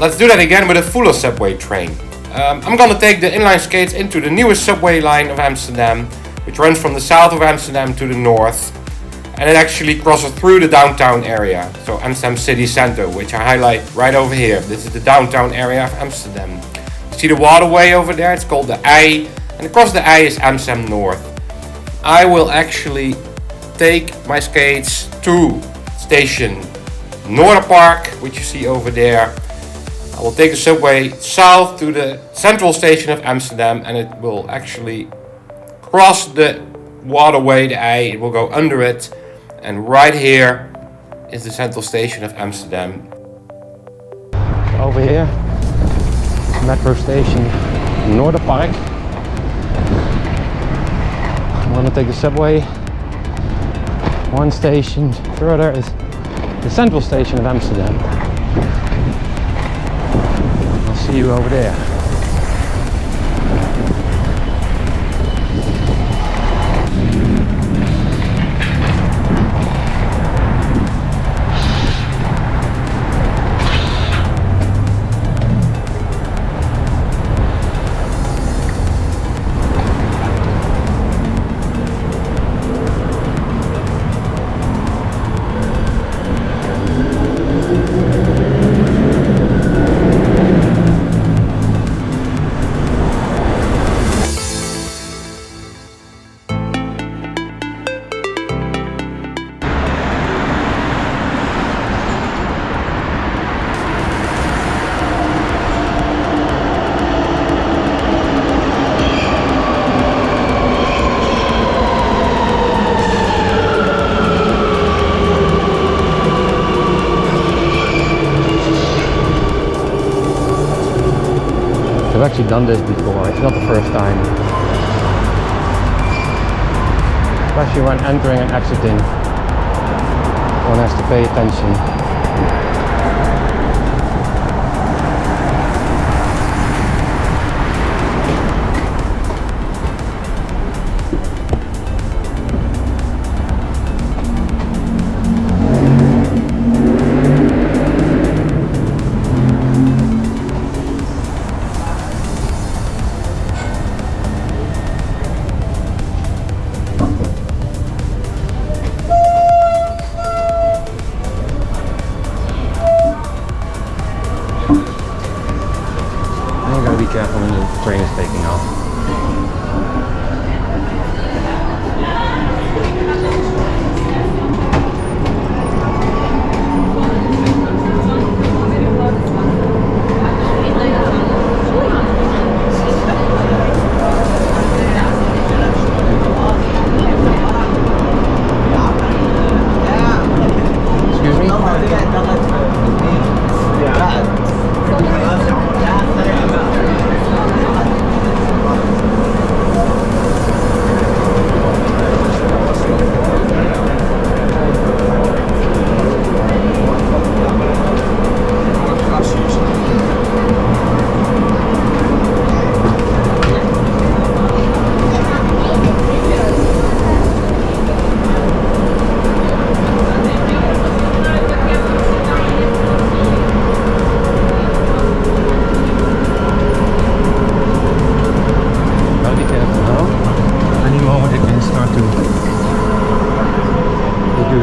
let's do that again with a fuller subway train. I'm gonna take the inline skates into the newest subway line of Amsterdam, which runs from the south of Amsterdam to the north, and it actually crosses through the downtown area, so Amsterdam city center, which I highlight right over here. This is the downtown area of Amsterdam. You see the waterway over there? It's called the IJ, and across the IJ is Amsterdam North. I will actually take my skates to station Noorderpark, which you see over there. I will take the subway south to the central station of Amsterdam, and it will actually cross the waterway, the IJ. It will go under it, and right here is the central station of Amsterdam. Over here, metro station Noorderpark. I'm gonna take the subway. One station further is the central station of Amsterdam. I'll see you over there. I've actually done this before, it's not the first time. Especially when entering and exiting, one has to pay attention. Be careful when the train is taking off. Excuse me?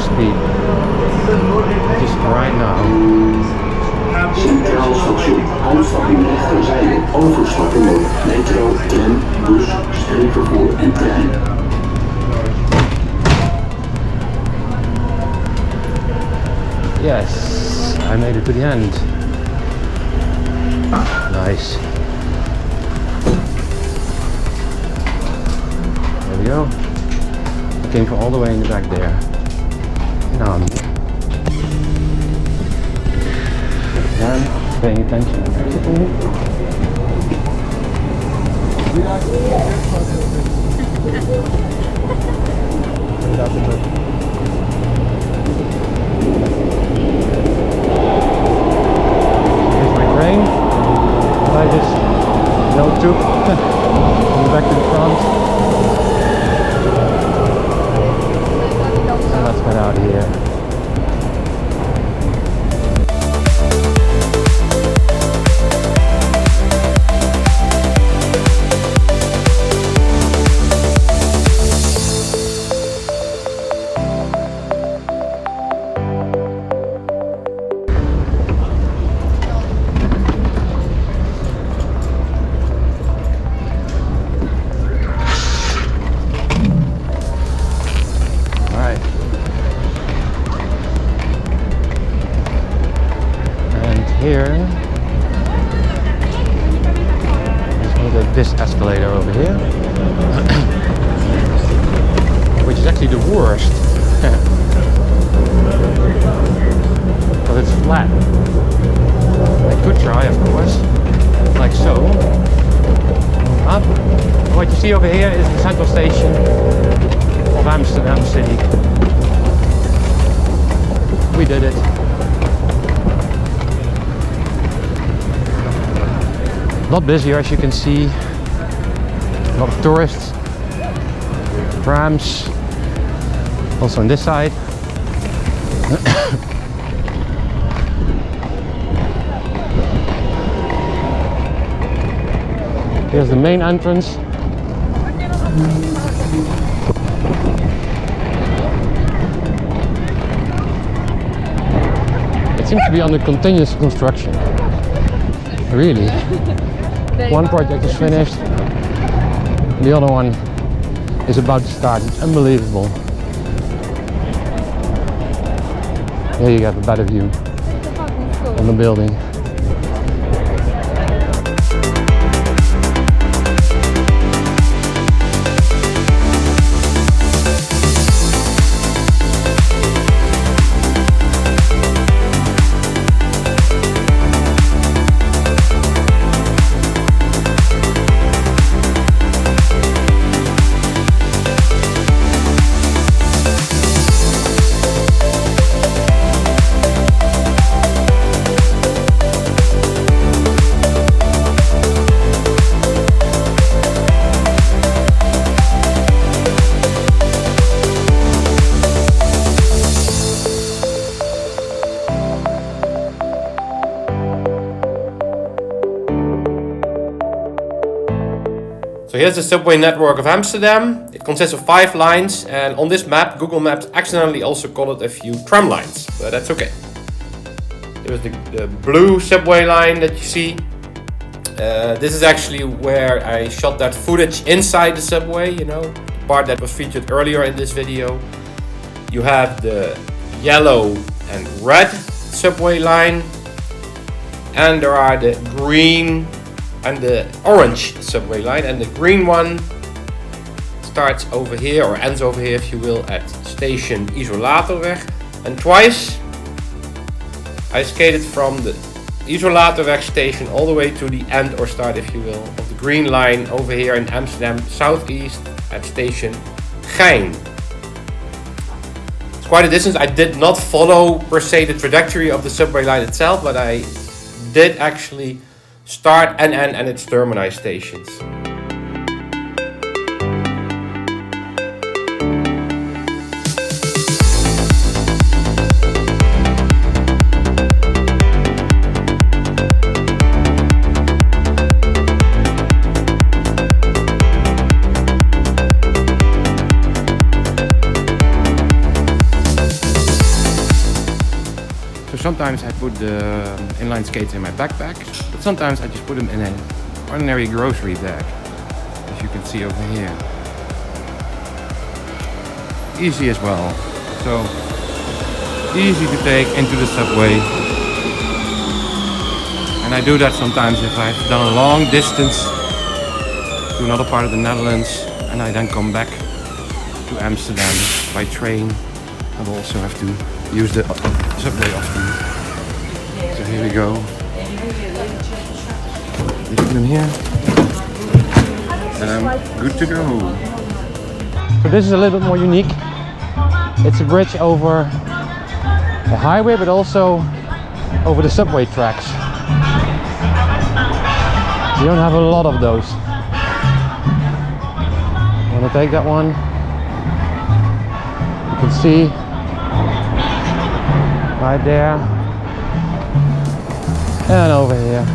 Speed. Just right now. Centraal station, uitstapping rechterzijde, overstappen door metro, tram, bus, streekvervoer en trein. Yes, I made it to the end. Nice. There we go. I came from all the way in the back there. Now I'm here. Then paying attention and exiting. Here's my train. I just took back to the front. And let's get out of here. this escalator over here, which is actually the worst, because it's flat. I could try, of course, like so. Up. What you see over here is the central station of Amsterdam City. We did it. A lot busier, as you can see. A lot of tourists, prams, also on this side. Here's the main entrance. It seems to be under continuous construction. Really. One project is finished, the other one is about to start. It's unbelievable. Here you have a better view on the building. So here's the subway network of Amsterdam. It consists of 5 lines, and on this map, Google Maps accidentally also called it a few tram lines, but that's okay. There's the blue subway line that you see. This is actually where I shot that footage inside the subway, you know, the part that was featured earlier in this video. You have the yellow and red subway line, and there are the green and the orange subway line, and the green one starts over here, or ends over here if you will, at station Isolatorweg. And twice I skated from the Isolatorweg station all the way to the end, or start if you will, of the green line over here in Amsterdam Southeast at station Gein. It's quite a distance. I did not follow per se the trajectory of the subway line itself, but I did actually start and end and its termini stations. So sometimes I put the inline skates in my backpack, but sometimes I just put them in an ordinary grocery bag, as you can see over here. Easy as well. So easy to take into the subway. And I do that sometimes if I've done a long distance to another part of the Netherlands, and I then come back to Amsterdam by train. I will also have to use the subway often. So here we go. You put them here, and I'm good to go. So this is a little bit more unique. It's a bridge over the highway, but also over the subway tracks. You don't have a lot of those. I'm gonna take that one. You can see right there and over here.